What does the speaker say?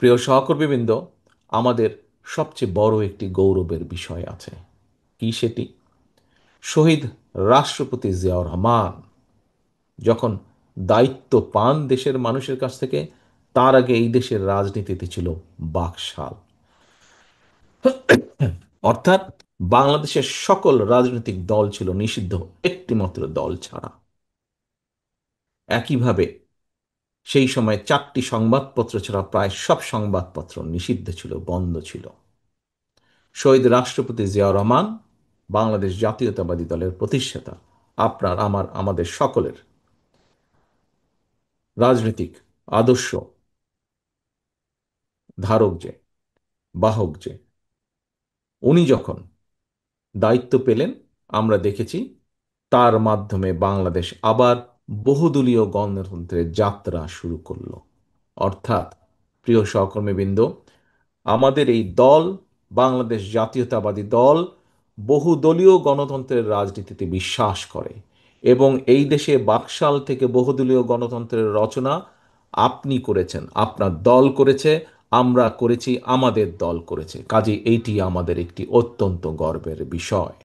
প্রিয় সহকর্মীবৃন্দ, আমাদের সবচেয়ে বড় একটি গৌরবের বিষয় আছে। কি সেটি? শহীদ রাষ্ট্রপতি জিয়াউর রহমান যখন দায়িত্ব পান দেশের মানুষের কাছ থেকে, তার আগে এই দেশের রাজনীতিতে ছিল বাকশাল। অর্থাৎ বাংলাদেশের সকল রাজনৈতিক দল ছিল নিষিদ্ধ, একটিমাত্র দল ছাড়া। একইভাবে সেই সময় 4টি সংবাদপত্র ছাড়া প্রায় সব সংবাদপত্র নিষিদ্ধ ছিল, বন্ধ ছিল। শহীদ রাষ্ট্রপতি জিয়াউর রহমান বাংলাদেশ জাতীয়তাবাদী দলের প্রতিষ্ঠাতা, আপনার আমার আমাদের সকলের রাজনৈতিক আদর্শ ধারক যে, বাহক যে, উনি যখন দায়িত্ব পেলেন, আমরা দেখেছি তার মাধ্যমে বাংলাদেশ আবার বহুদলীয় গণতন্ত্রের যাত্রা শুরু করলো। অর্থাৎ প্রিয় সহকর্মীবৃন্দ, আমাদের এই দল, বাংলাদেশ জাতীয়তাবাদী দল, বহুদলীয় গণতন্ত্রের রাজনীতিতে বিশ্বাস করে এবং এই দেশে বাকশাল থেকে বহুদলীয় গণতন্ত্রের রচনা আপনি করেছেন, আপনার দল করেছে, আমরা করেছি, আমাদের দল করেছে। কাজে এইটি আমাদের একটি অত্যন্ত গর্বের বিষয়।